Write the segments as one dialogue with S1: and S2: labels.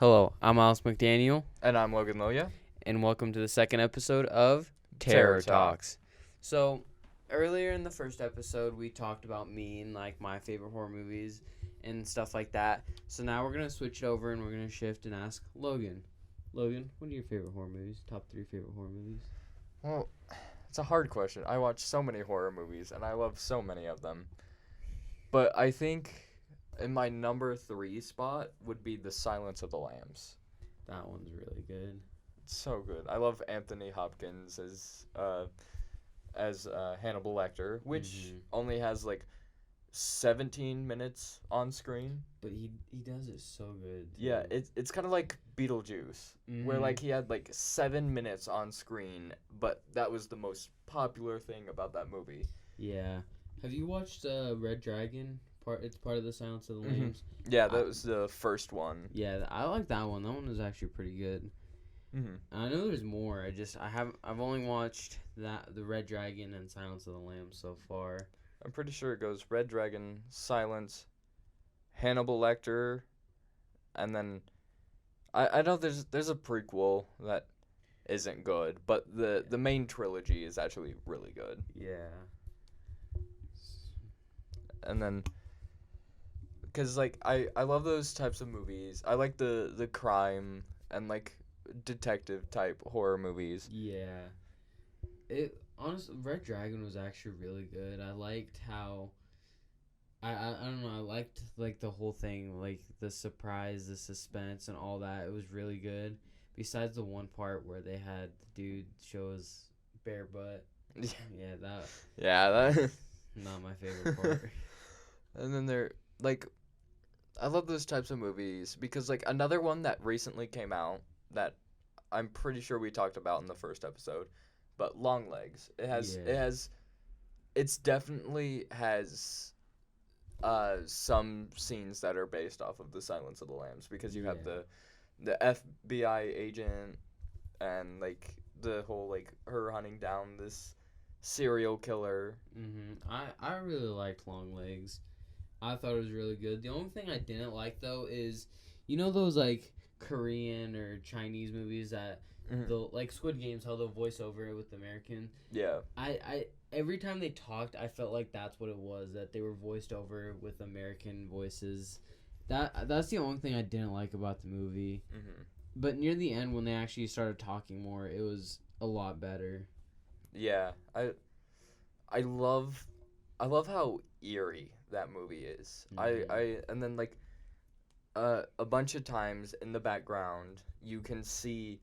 S1: Hello, I'm McDaniel,
S2: And I'm Logan Lilja.
S1: and welcome to the second episode of
S2: Terror
S1: Terror Talks. So, earlier in the first episode, we talked about me and like my favorite horror movies and stuff like that. So now we're gonna switch it over and we're gonna shift and ask Logan. Logan, what are your favorite horror movies? Top 3 favorite horror movies?
S2: Well, it's a hard question. I watch so many horror movies, and I love so many of them. But I think in my number 3 spot would be The Silence of the Lambs.
S1: That one's really good.
S2: It's so good. I love Anthony Hopkins as Hannibal Lecter, which only has like 17 minutes on screen.
S1: But he does it so good. Too.
S2: Yeah, it's kind of like Beetlejuice, where like he had like 7 minutes on screen, but that was the most popular thing about that movie.
S1: Yeah. Have you watched Red Dragon? It's part of the Silence of the Lambs.
S2: Yeah, that was the first one.
S1: Yeah, I like that one. That one was actually pretty good. I know there's more. I've only watched the Red Dragon and Silence of the Lambs so far.
S2: I'm pretty sure it goes Red Dragon, Silence, Hannibal Lecter, and then I know there's a prequel that isn't good, but the main trilogy is actually really good.
S1: Yeah.
S2: And then, because like I love those types of movies. I like the crime and like detective type horror movies.
S1: Yeah. Honestly, Red Dragon was actually really good. I liked how I don't know, I liked like the whole thing, like the surprise, the suspense and all that. It was really good. Besides the one part where they had the dude show his bare butt. Yeah, that not my favorite part.
S2: And then I love those types of movies because like another one that recently came out that I'm pretty sure we talked about in the first episode, but Longlegs. It's definitely has some scenes that are based off of The Silence of the Lambs because you have the FBI agent and like the whole like her hunting down this serial killer.
S1: I really liked Longlegs. I thought it was really good. The only thing I didn't like though is, you know those like Korean or Chinese movies that the like Squid Games, how they'll voice over it with the American.
S2: Yeah.
S1: I every time they talked, I felt like that's what it was, that they were voiced over with American voices. That's the only thing I didn't like about the movie. But near the end, when they actually started talking more, it was a lot better.
S2: Yeah, I love how eerie that movie is. And then like a bunch of times in the background you can see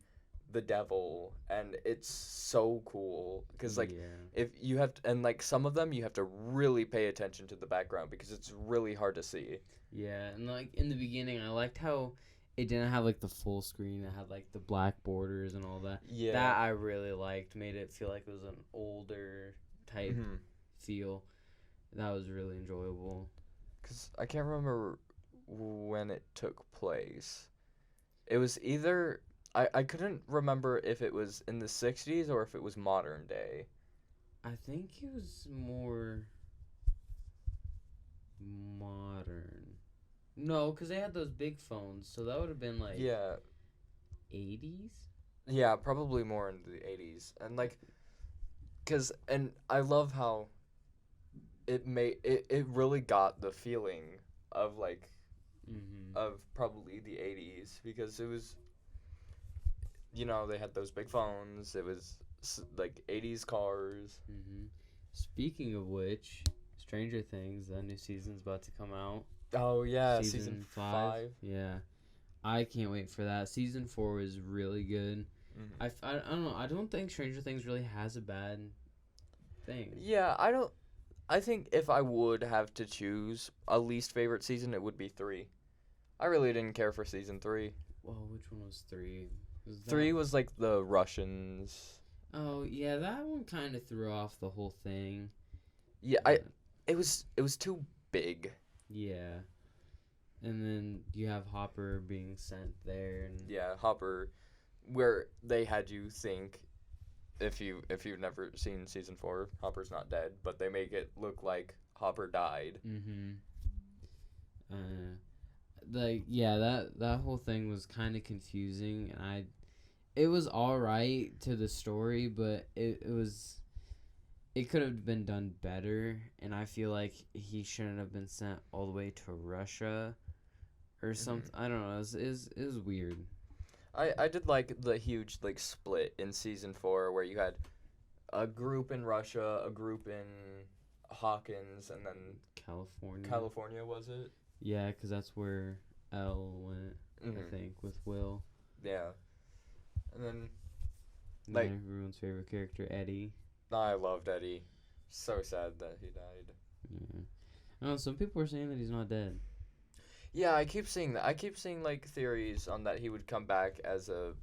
S2: the devil, and it's so cool because like if you have and like some of them you have to really pay attention to the background because it's really hard to see.
S1: Yeah, and like in the beginning, I liked how it didn't have like the full screen. It had like the black borders and all that.
S2: Yeah,
S1: that I really liked. Made it feel like it was an older type feel. That was really enjoyable.
S2: Because I can't remember when it took place. It was either I couldn't remember if it was in the 60s or if it was modern day.
S1: I think it was more modern. No, because they had those big phones, so that would have been like 80s?
S2: Yeah, probably more in the 80s. And like, and I love how it really got the feeling of like, of probably the 80s because it was, they had those big phones. It was like 80s cars.
S1: Speaking of which, Stranger Things, the new season's about to come out.
S2: Oh yeah, season 5.
S1: Yeah, I can't wait for that. Season 4 was really good. I don't know. I don't think Stranger Things really has a bad thing.
S2: Yeah, I think if I would have to choose a least favorite season, it would be 3. I really didn't care for season 3.
S1: Well, which one was 3?
S2: 3 was like the Russians.
S1: Oh yeah, that one kind of threw off the whole thing.
S2: Yeah, it was too big.
S1: Yeah, and then you have Hopper being sent there, and
S2: Hopper, where they had you think, if you've never seen season 4, Hopper's not dead, but they make it look like Hopper died.
S1: like yeah, that whole thing was kind of confusing, and it was all right to the story, but it could have been done better, and I feel like he shouldn't have been sent all the way to Russia or something. I don't know. It was weird.
S2: I did like the huge like split in season 4 where you had a group in Russia, a group in Hawkins, and then California was it?
S1: Yeah, because that's where Elle went, I think, with Will.
S2: Yeah. And then,
S1: like, everyone's favorite character, Eddie.
S2: I loved Eddie. So sad that he died.
S1: Yeah. Oh, some people are saying that he's not dead.
S2: Yeah, I keep seeing that. I keep seeing like theories on that he would come back as a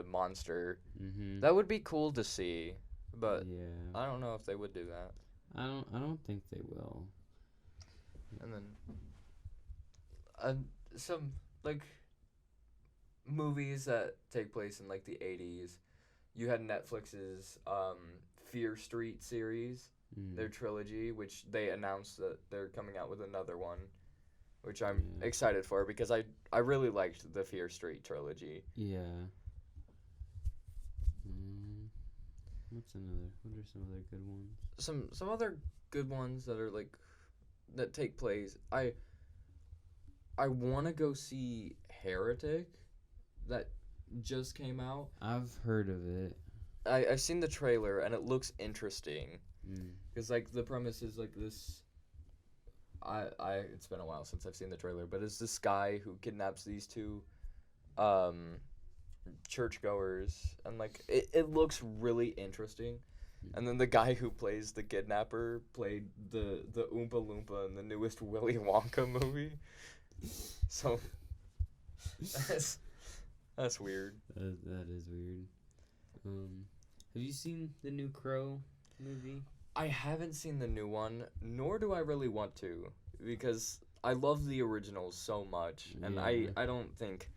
S2: monster.
S1: Mm-hmm.
S2: That would be cool to see, but
S1: yeah,
S2: I don't know if they would do that.
S1: I don't think they will.
S2: And then, some like movies that take place in like the 80s. You had Netflix's Fear Street series, their trilogy, which they announced that they're coming out with another one, which I'm excited for because I really liked the Fear Street trilogy.
S1: Yeah. What are some other good ones?
S2: Some other good ones that are like that take place. I want to go see Heretic that just came out.
S1: I've heard of it.
S2: I've seen the trailer and it looks interesting. Because like the premise is like this. It's been a while since I've seen the trailer, but it's this guy who kidnaps these two, churchgoers, and like it looks really interesting. And then the guy who plays the kidnapper played the Oompa Loompa in the newest Willy Wonka movie. So that's weird.
S1: That is weird. Have you seen the new Crow movie?
S2: I haven't seen the new one, nor do I really want to, because I love the originals so much, and I don't think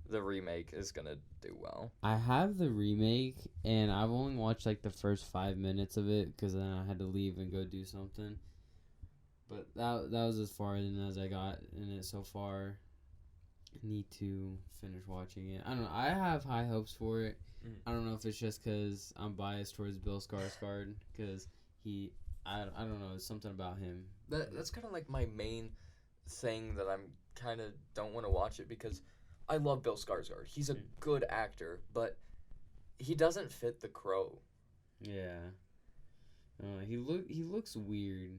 S2: the remake is gonna do well.
S1: I have the remake, and I've only watched like the first 5 minutes of it because then I had to leave and go do something. But that was as far as I got in it so far. I need to finish watching it. I don't know. I have high hopes for it. I don't know if it's just because I'm biased towards Bill Skarsgård, because I don't know, it's something about him.
S2: That's kind of like my main thing that I'm kind of don't want to watch it, because I love Bill Skarsgård. He's a good actor, but he doesn't fit the Crow.
S1: Yeah. He looks weird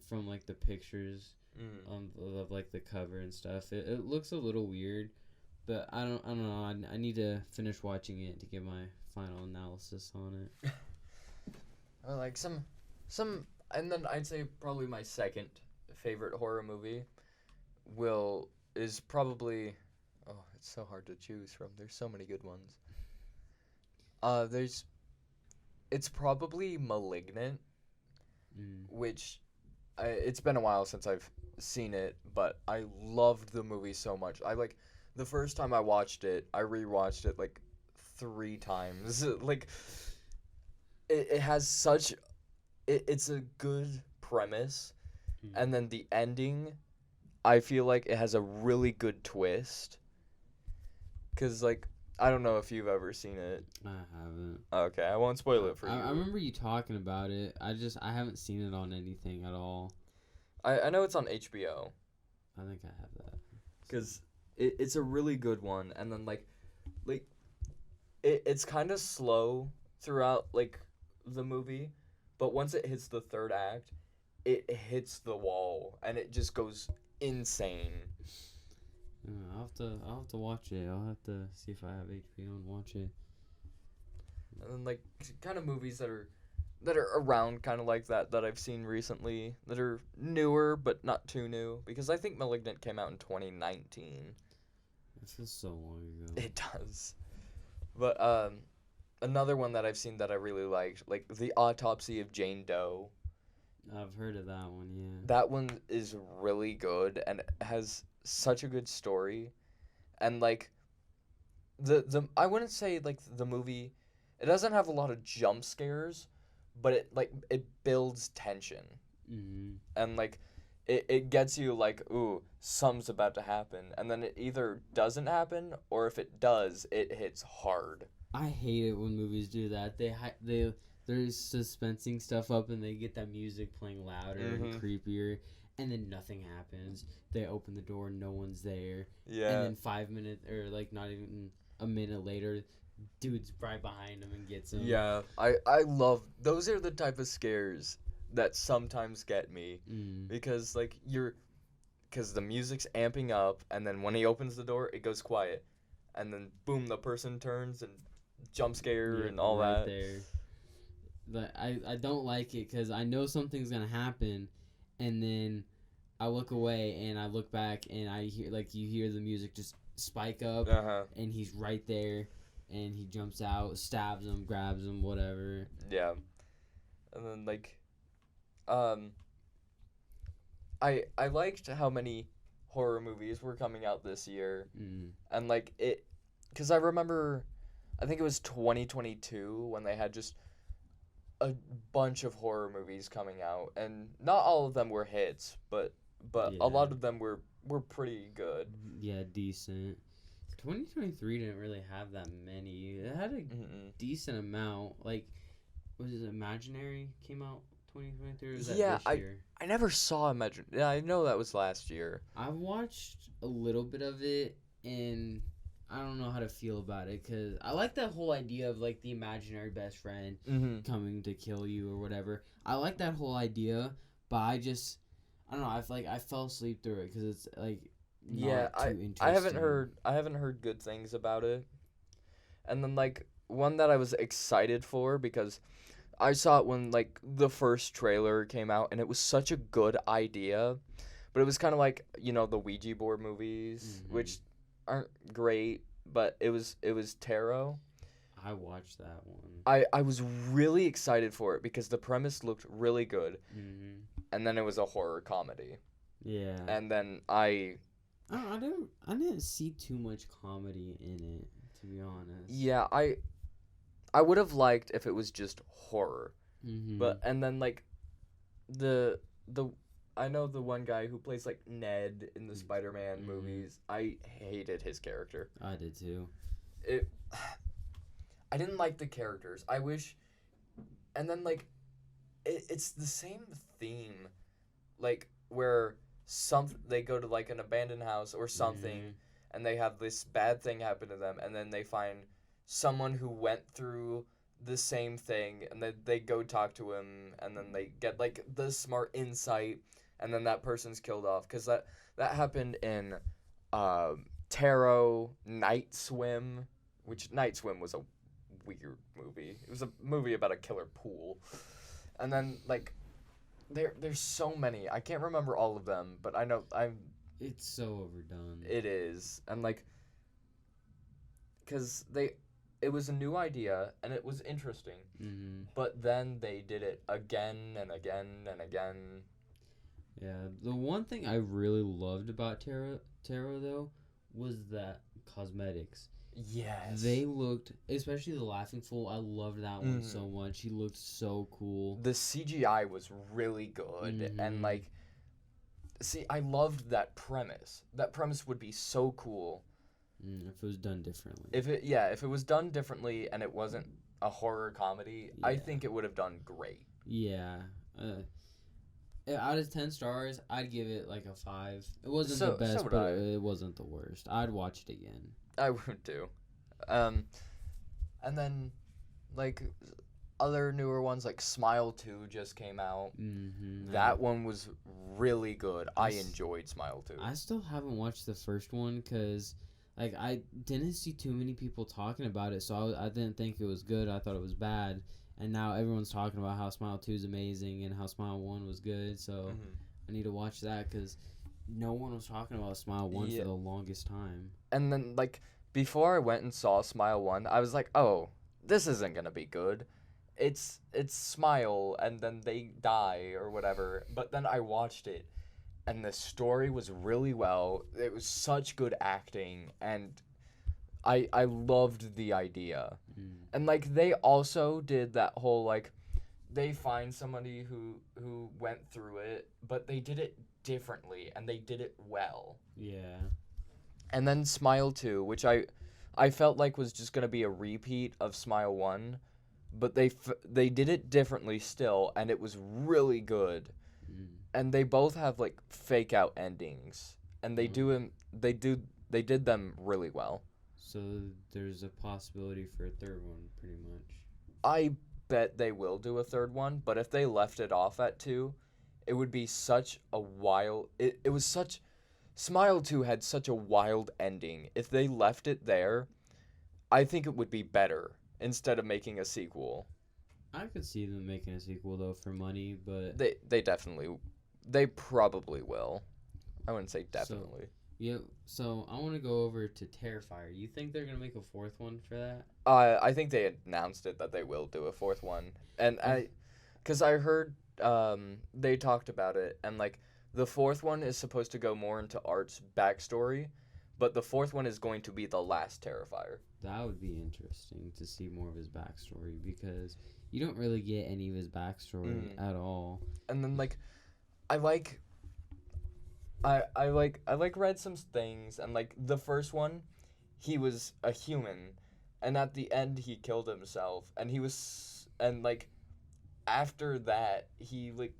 S1: from like the pictures of like the cover and stuff. It looks a little weird, but I don't know. I need to finish watching it to get my final analysis on it.
S2: Like some, and then I'd say probably my second favorite horror movie is probably, it's so hard to choose from. There's so many good ones. It's probably Malignant, which it's been a while since I've seen it, but I loved the movie so much. The first time I watched it, I rewatched it like 3 times. Like, it has such, it's a good premise, and then the ending, I feel like it has a really good twist. 'Cause like, I don't know if you've ever seen it.
S1: I haven't.
S2: Okay, I won't spoil it for you.
S1: I remember you talking about it. I haven't seen it on anything at all.
S2: I know it's on HBO.
S1: I think I have that.
S2: 'Cause it's a really good one, and then like it's kind of slow throughout like the movie, but once it hits the third act, it hits the wall and it just goes insane.
S1: I'll have to watch it. I'll have to see if I have HBO and watch it.
S2: And then like kind of movies that are around kind of like that I've seen recently that are newer but not too new, because I think Malignant came out in 2019.
S1: It feels so long ago.
S2: It does. But another one that I've seen that I really liked, like The Autopsy of Jane Doe.
S1: I've heard of that one, yeah.
S2: That one is really good and has such a good story. And like the I wouldn't say like the movie, it doesn't have a lot of jump scares, but it builds tension. And like it gets you like, ooh, something's about to happen, and then it either doesn't happen, or if it does, it hits hard.
S1: I hate it when movies do that. They're suspensing stuff up and they get that music playing louder and creepier, and then nothing happens. They open the door, no one's there,
S2: Yeah.
S1: and then 5 minutes or like not even a minute later, dude's right behind him and gets him.
S2: Yeah, I love those are the type of scares that sometimes get me because like because the music's amping up and then when he opens the door it goes quiet and then boom the person turns and jump scare and all
S1: right
S2: that.
S1: There. But I don't like it because I know something's gonna happen, and then I look away and I look back and I hear like you hear the music just spike up, and he's right there, and he jumps out, stabs him, grabs him, whatever.
S2: Yeah, and then like, I liked how many horror movies were coming out this year, and like it, because I remember, I think it was 2022 when they had just a bunch of horror movies coming out, and not all of them were hits, but a lot of them were pretty good.
S1: Yeah, decent. 2023 didn't really have that many. It had a decent amount. Like, was it Imaginary came out 2023? Or was that this year?
S2: I never saw Imagine. Yeah, I know that was last year.
S1: I watched a little bit of it, and I don't know how to feel about it because I like that whole idea of like the imaginary best friend coming to kill you or whatever. I like that whole idea, but I don't know. I fell asleep through it because it's like not too interesting.
S2: I haven't heard good things about it. And then like one that I was excited for because I saw it when like the first trailer came out and it was such a good idea, but it was kind of like the Ouija board movies, which aren't great, but it was Tarot.
S1: I watched that one.
S2: I was really excited for it because the premise looked really good, and then it was a horror comedy.
S1: Yeah.
S2: And then
S1: I didn't see too much comedy in it, to be honest.
S2: Yeah, I would have liked if it was just horror, but and then like the I know the one guy who plays like Ned in the Spider-Man movies. I hated his character.
S1: I did too.
S2: I didn't like the characters. I wish, and then like, it's the same theme, like where they go to like an abandoned house or something, and they have this bad thing happen to them, and then they find someone who went through the same thing, and then they go talk to him, and then they get like the smart insight, and then that person's killed off because that happened in Tarot, Night Swim, which Night Swim was a weird movie. It was a movie about a killer pool, and then like there's so many. I can't remember all of them, but I know
S1: It's so overdone.
S2: It is, and like, because it was a new idea and it was interesting, but then they did it again and again and again.
S1: Yeah, the one thing I really loved about Tarot though was that cosmetics.
S2: Yes.
S1: They looked, especially the Laughing Fool. I loved that one so much. He looked so cool.
S2: The CGI was really good, and like, see, I loved that premise. That premise would be so cool.
S1: If it was done differently.
S2: If it was done differently and it wasn't a horror comedy, I think it would have done great.
S1: Yeah. Out of 10 stars, I'd give it like a 5. It wasn't the best, but it wasn't the worst. I'd watch it again.
S2: I would too. And then, like, other newer ones, like Smile 2 just came out. That one was really good. I enjoyed Smile 2.
S1: I still haven't watched the first one because, like, I didn't see too many people talking about it, so I didn't think it was good. I thought it was bad. And now everyone's talking about how Smile 2 is amazing and how Smile 1 was good, so I need to watch that because no one was talking about Smile 1 for the longest time.
S2: And then, like, before I went and saw Smile 1, I was like, oh, this isn't going to be good. It's Smile, and then they die or whatever. But then I watched it, and the story was really well. It was such good acting, and I loved the idea. And, like, they also did that whole, like, they find somebody who went through it, but they did it differently, and they did it well.
S1: Yeah.
S2: And then Smile 2, which I felt like was just going to be a repeat of Smile 1, but they did it differently still, and it was really good.
S1: Mm.
S2: And they both have like fake out endings, and they did them really well.
S1: So there's a possibility for a third one, pretty much.
S2: I bet they will do a third one, but if they left it off at 2, it would be such a wild it was such Smile 2 had such a wild ending. If they left it there, I think it would be better instead of making a sequel.
S1: I could see them making a sequel though for money, but
S2: They probably will. I wouldn't say definitely.
S1: So I want to go over to Terrifier. You think they're gonna make a fourth one for that?
S2: I think they announced it that they will do a fourth one, and because I heard they talked about it, and like the fourth one is supposed to go more into Art's backstory, but the fourth one is going to be the last Terrifier.
S1: That would be interesting to see more of his backstory because you don't really get any of his backstory at all.
S2: And then like I read some things, and like the first one, he was a human, and at the end he killed himself, and like after that he like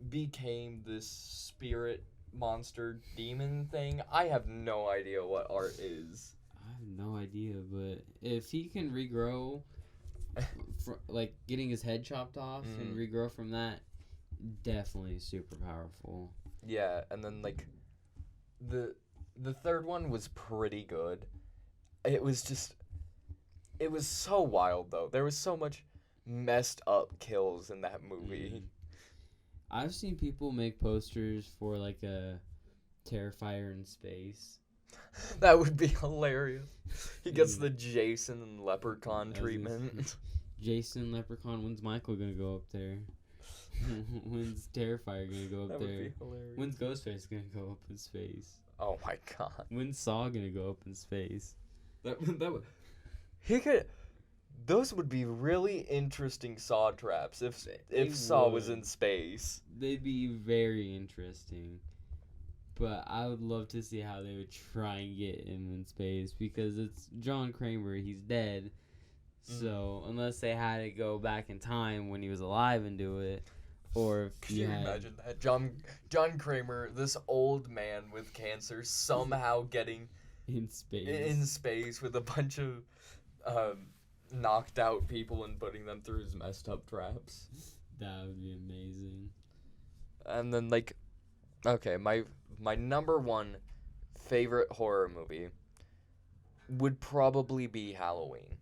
S2: became this spirit monster demon thing. I have no idea what Art is.
S1: I have no idea, but if he can regrow, like getting his head chopped off and regrow from that, definitely super powerful.
S2: Yeah, and then like the third one was pretty good. It was so wild though. There was so much messed up kills in that movie.
S1: I've seen people make posters for like a Terrifier in space.
S2: That would be hilarious. He gets the Jason and Leprechaun treatment.
S1: Jason, Leprechaun, when's Michael gonna go up there? When's Terrifier gonna go up
S2: That
S1: there?
S2: would be hilarious.
S1: When's Ghostface gonna go up in space?
S2: Oh my god.
S1: When's Saw gonna go up in space? That would.
S2: He could. Those would be really interesting Saw traps if Saw was in space.
S1: They'd be very interesting. But I would love to see how they would try and get him in space because it's John Kramer. He's dead. So unless they had to go back in time when he was alive and do it, or if
S2: Can you imagine that? John Kramer, this old man with cancer, somehow getting
S1: in space
S2: with a bunch of knocked out people and putting them through his messed up traps.
S1: That would be amazing.
S2: And then like, okay, my number one favorite horror movie would probably be Halloween.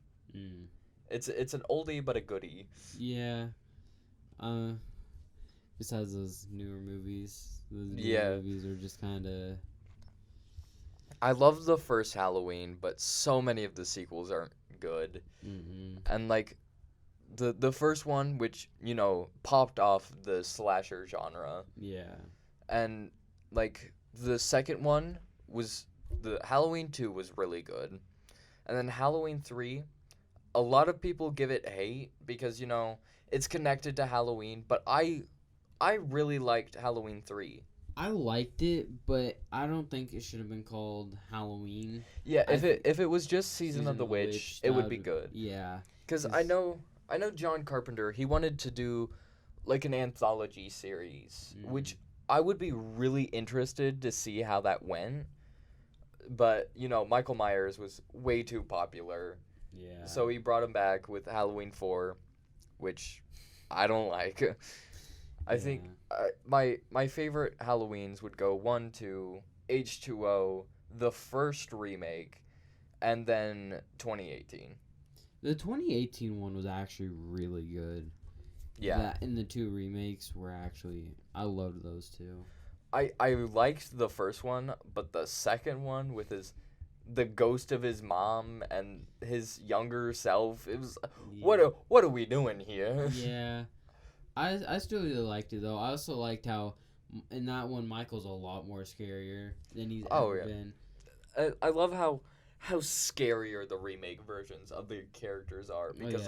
S2: It's an oldie but a goodie.
S1: Yeah. Besides those newer movies, movies are just kind of.
S2: I love the first Halloween, but so many of the sequels aren't good. And like the first one, which popped off the slasher genre.
S1: Yeah.
S2: And like the second one was the Halloween 2 was really good, and then Halloween 3. A lot of people give it hate because, it's connected to Halloween, but I really liked Halloween 3.
S1: I liked it, but I don't think it should have been called Halloween.
S2: Yeah, if it was just Season of the Witch, it would be good.
S1: Yeah.
S2: Cuz I know John Carpenter, he wanted to do like an anthology series, which I would be really interested to see how that went. But, Michael Myers was way too popular.
S1: Yeah.
S2: So he brought him back with Halloween 4, which I don't like. I think my favorite Halloweens would go 1 to H2O, the first remake, and then 2018.
S1: The 2018 one was actually really good.
S2: Yeah.
S1: And the 2 remakes were actually, I loved those 2.
S2: I liked the first one, but the second one with the ghost of his mom and his younger self, it was what are we doing here?
S1: Yeah. I still really liked it though. I also liked how in that one Michael's a lot more scarier than he's ever been.
S2: I love how scarier the remake versions of the characters are because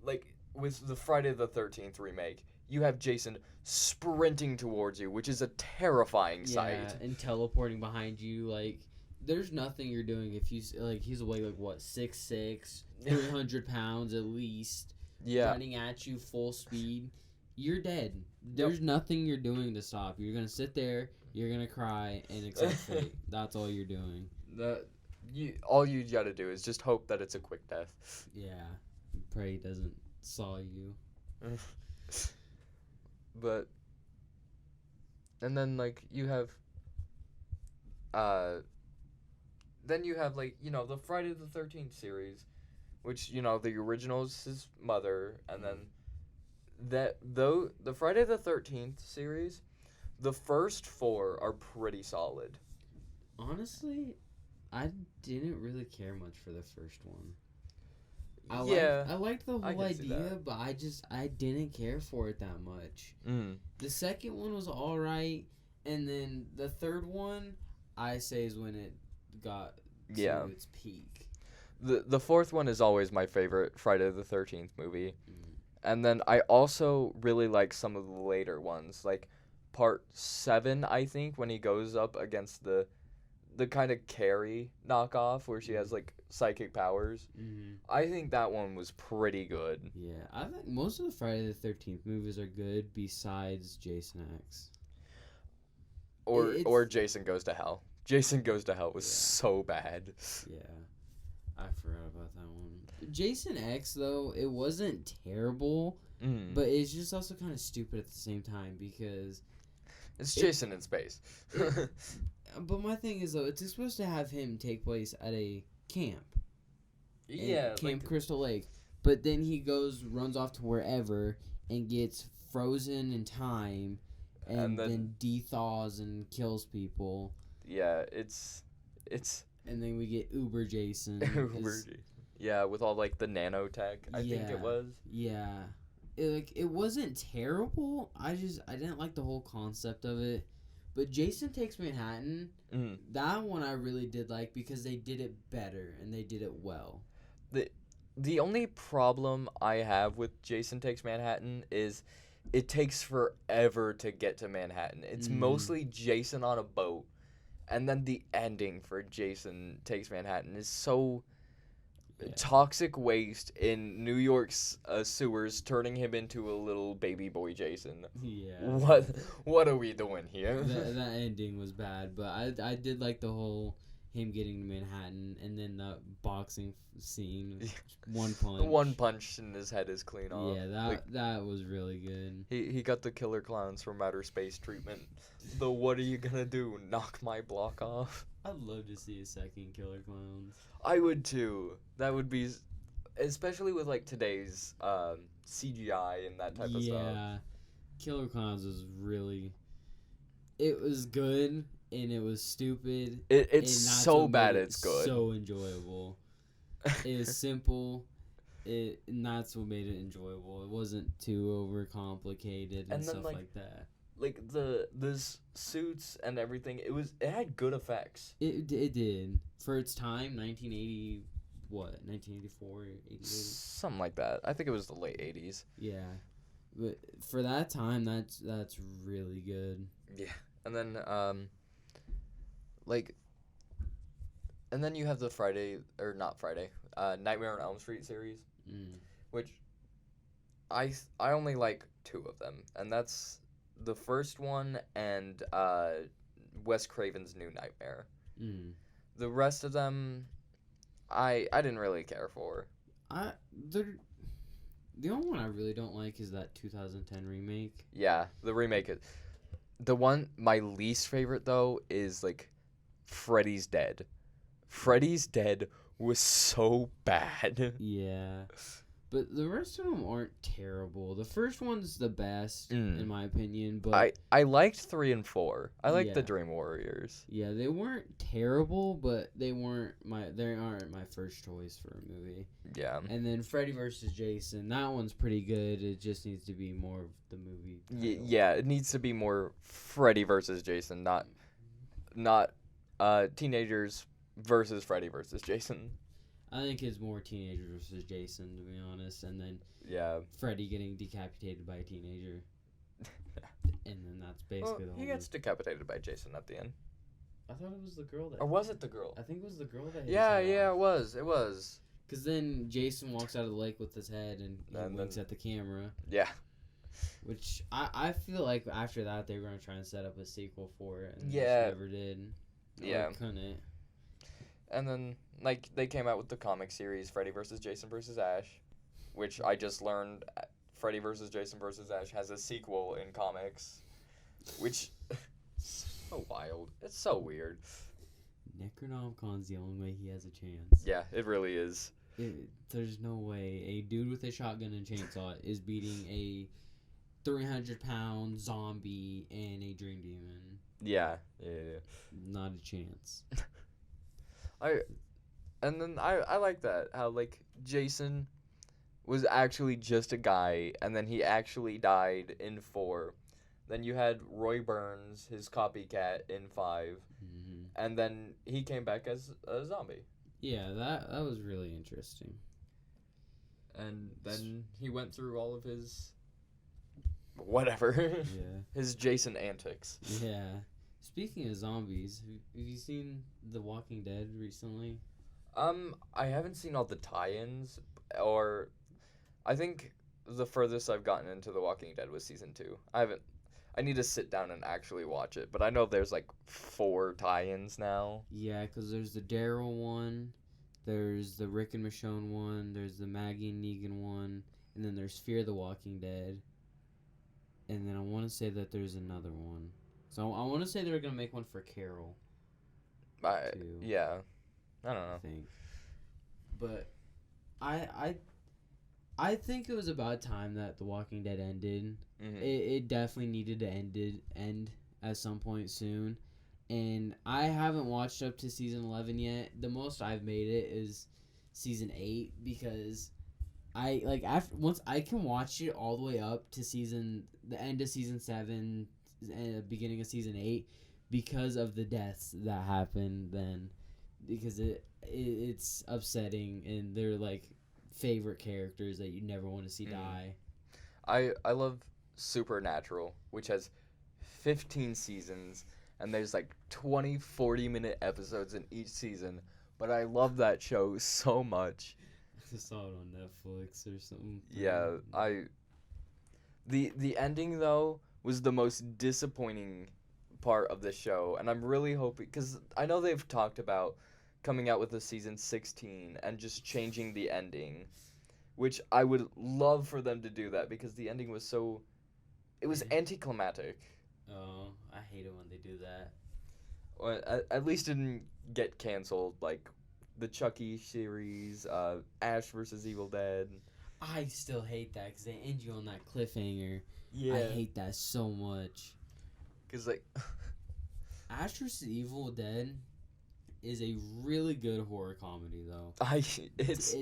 S2: like with the Friday the 13th remake, you have Jason sprinting towards you, which is a terrifying sight.
S1: and teleporting behind you. Like, there's nothing you're doing if he's away, like, what, 6'6", 300 pounds at least, running at you full speed. You're dead. There's nothing you're doing to stop. You're gonna sit there. You're gonna cry and accept fate. That's all you're doing.
S2: All you gotta do is just hope that it's a quick death.
S1: Yeah, pray he doesn't saw you.
S2: But, and then like you have, like, you know, the Friday the 13th series, which, you know, the original is his mother, and then the Friday the 13th series, the first 4 are pretty solid.
S1: Honestly, I didn't really care much for the first one. I liked the whole idea, but I didn't care for it that much. The second one was alright, and then the third one, I say, is when it got to its peak.
S2: The fourth one is always my favorite Friday the 13th movie. And then I also really like some of the later ones, like part 7, I think, when he goes up against the kind of Carrie knockoff where she has like psychic powers. I think that one was pretty good.
S1: Yeah, I think most of the Friday the 13th movies are good besides Jason X.
S2: Or Jason Goes to Hell. Jason Goes to Hell was so bad.
S1: Yeah, I forgot about that one. Jason X, though, it wasn't terrible, but it's just also kind of stupid at the same time because
S2: it's Jason in space.
S1: But my thing is, though, it's supposed to have him take place at a camp. Camp Crystal Lake. But then he runs off to wherever and gets frozen in time and then dethaws and kills people.
S2: Yeah, it's
S1: and then we get Uber Jason.
S2: Yeah, with all like the nanotech, I think it was.
S1: Yeah. It wasn't terrible. I didn't like the whole concept of it. But Jason Takes Manhattan, that one I really did like because they did it better and they did it well.
S2: The only problem I have with Jason Takes Manhattan is it takes forever to get to Manhattan. It's mostly Jason on a boat. And then the ending for Jason Takes Manhattan is so toxic waste in New York's sewers, turning him into a little baby boy Jason.
S1: Yeah.
S2: What are we doing here?
S1: That ending was bad, but I did like the whole him getting to Manhattan and then the boxing scene. One punch.
S2: The one punch and his head is clean off.
S1: Yeah, that was really good.
S2: He got the killer clowns from outer space treatment. The what are you gonna do? Knock my block off?
S1: I'd love to see a second Killer Clowns.
S2: I would too. That would be, especially with like today's CGI and that type of stuff.
S1: Yeah, Killer Clowns was really. It was good and it was stupid.
S2: It's so bad. It's good.
S1: So enjoyable. It was simple. And that's what made it enjoyable. It wasn't too overcomplicated and stuff like that.
S2: Like the suits and everything, it had good effects.
S1: It did for its time. 1980, what? 1984, 88.
S2: Something like that. I think it was the late 80s.
S1: Yeah, but for that time, that's really good.
S2: Yeah, and then and then you have the Nightmare on Elm Street series, which I only like 2 of them, and that's the first one and Wes Craven's New Nightmare. The rest of them, I didn't really care for.
S1: The only one I really don't like is that 2010 remake.
S2: Yeah, the remake is the one. My least favorite though is like Freddy's Dead. Freddy's Dead was so bad.
S1: Yeah. But the rest of them aren't terrible. The first one's the best, in my opinion. But
S2: I liked 3 and 4. I liked the Dream Warriors.
S1: Yeah, they weren't terrible, but they aren't my first choice for a movie.
S2: Yeah.
S1: And then Freddy vs. Jason, that one's pretty good. It just needs to be more of the movie title.
S2: Yeah, it needs to be more Freddy vs. Jason, not teenagers versus Freddy vs. Jason.
S1: I think it's more teenagers versus Jason, to be honest, and then
S2: Yeah,
S1: Freddy getting decapitated by a teenager. And then that's
S2: Well,
S1: basically the whole
S2: he gets decapitated by Jason at the end.
S1: I thought it was the girl that.
S2: Or was it the girl?
S1: I think it was the girl that hit
S2: Yeah,
S1: his head
S2: yeah,
S1: off.
S2: it was. It was.
S1: Because then Jason walks out of the lake with his head and he
S2: And
S1: winks
S2: then-
S1: at the camera.
S2: Yeah.
S1: Which I feel like after that they were going to try and set up a sequel for it. And
S2: Yeah.
S1: They just never did. Or
S2: Yeah.
S1: couldn't.
S2: And then, like, they came out with the comic series Freddy vs. Jason vs. Ash, which I just learned Freddy vs. Jason vs. Ash has a sequel in comics, which so wild. It's so weird.
S1: Necronomicon's the only way he has a chance.
S2: Yeah, it really is.
S1: There's no way a dude with a shotgun and chainsaw is beating a 300-pound zombie and a dream demon.
S2: Yeah.
S1: Not a chance.
S2: And then I like that, how, like, Jason was actually just a guy, and then he actually died in 4. Then you had Roy Burns, his copycat, in 5.
S1: Mm-hmm.
S2: And then he came back as a zombie.
S1: Yeah, that was really interesting.
S2: And then he went through all of his whatever.
S1: Yeah.
S2: His Jason antics.
S1: Yeah. Speaking of zombies, have you seen The Walking Dead recently?
S2: I haven't seen all the tie-ins, or I think the furthest I've gotten into The Walking Dead was season 2. I need to sit down and actually watch it, but I know there's like 4 tie-ins now.
S1: Yeah, because there's the Daryl one, there's the Rick and Michonne one, there's the Maggie and Negan one, and then there's Fear the Walking Dead. And then I want to say that there's another one. So I want to say they're going to make one for Carol. Too.
S2: Yeah. I don't
S1: I
S2: know.
S1: think. But I think it was about time that The Walking Dead ended.
S2: Mm-hmm.
S1: It definitely needed to end at some point soon. And I haven't watched up to season 11 yet. The most I've made it is season 8 because once I can watch it all the way up to the end of season 7 and beginning of season 8 because of the deaths that happened then, because it's upsetting and they're like favorite characters that you never want to see die.
S2: I love Supernatural, which has 15 seasons, and there's like 40-minute episodes in each season, but I love that show so much.
S1: I saw it on Netflix or something.
S2: Yeah, the ending though was the most disappointing part of the show, and I'm really hoping, because I know they've talked about coming out with a season 16 and just changing the ending, which I would love for them to do that because the ending was it was anticlimactic.
S1: Oh, I hate it when they do that.
S2: Well, at least it didn't get canceled like the Chucky series, Ash vs. Evil Dead.
S1: I still hate that because they end you on that cliffhanger.
S2: Yeah.
S1: I hate that so much.
S2: Because, like...
S1: Ash vs. Evil Dead is a really good horror comedy, though.
S2: It's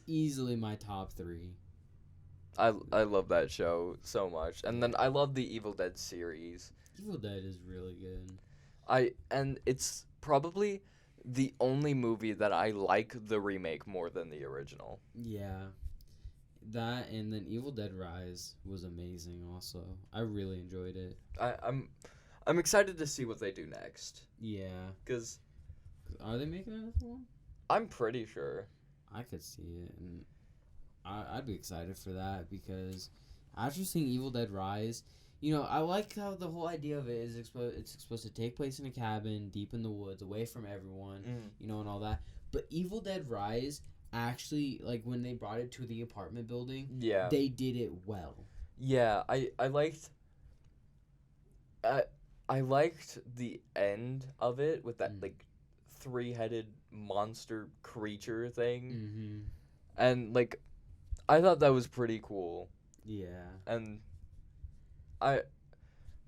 S1: easily my top 3.
S2: I love that show so much. And then I love the Evil Dead series.
S1: Evil Dead is really good.
S2: And it's probably the only movie that I like the remake more than the original.
S1: Yeah. That and then Evil Dead Rise was amazing also. I really enjoyed it.
S2: I'm excited to see what they do next.
S1: Yeah.
S2: Because...
S1: Are they making another one?
S2: I'm pretty sure.
S1: I could see it, and I'd be excited for that because after seeing Evil Dead Rise, I like how the whole idea of it is it's supposed to take place in a cabin deep in the woods, away from everyone, and all that. But Evil Dead Rise actually, like when they brought it to the apartment building,
S2: Yeah,
S1: they did it well.
S2: Yeah, I liked. I liked the end of it with that like 3-headed monster creature thing,
S1: Mm-hmm.
S2: and like I thought that was pretty cool.
S1: Yeah.
S2: And I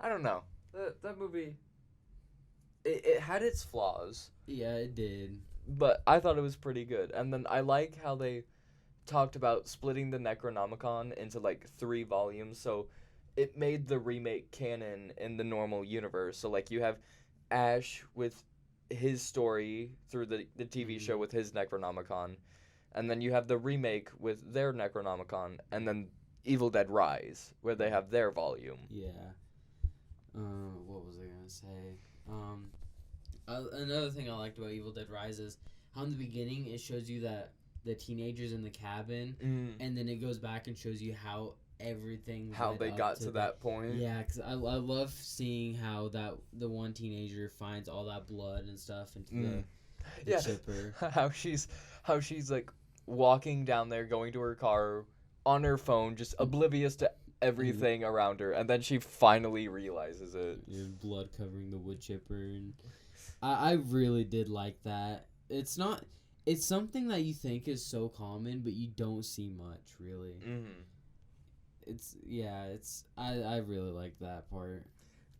S2: don't know, that movie. It had its flaws,
S1: Yeah, it did.
S2: but I thought it was pretty good. And then I like how they talked about splitting the Necronomicon into like 3 volumes, so it made the remake canon in the normal universe. So like you have Ash with his story through the TV show with his Necronomicon, and then you have the remake with their Necronomicon, and then Evil Dead Rise, where they have their volume.
S1: Yeah. What was I gonna say? Another thing I liked about Evil Dead Rise is how in the beginning it shows you that the teenagers in the cabin, and then it goes back and shows you how everything
S2: How they got to that point.
S1: Yeah, because I love seeing how the one teenager finds all that blood and stuff into the chipper.
S2: How she's like walking down there, going to her car on her phone, just oblivious to everything around her, and then she finally realizes it.
S1: Blood covering the wood chipper, and I really did like that. It's something that you think is so common, but you don't see much really. I really like that part.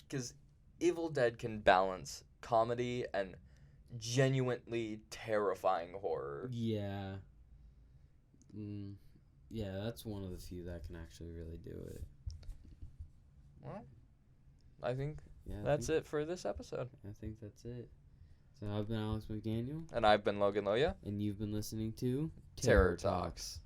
S1: Because
S2: Evil Dead can balance comedy and genuinely terrifying horror.
S1: Yeah. Yeah, that's one of the few that can actually really do it.
S2: Well, I think that's it for this episode.
S1: I think that's it. So I've been Alex McDaniel.
S2: And I've been Logan Lilja.
S1: And you've been listening to
S2: Terror Talks.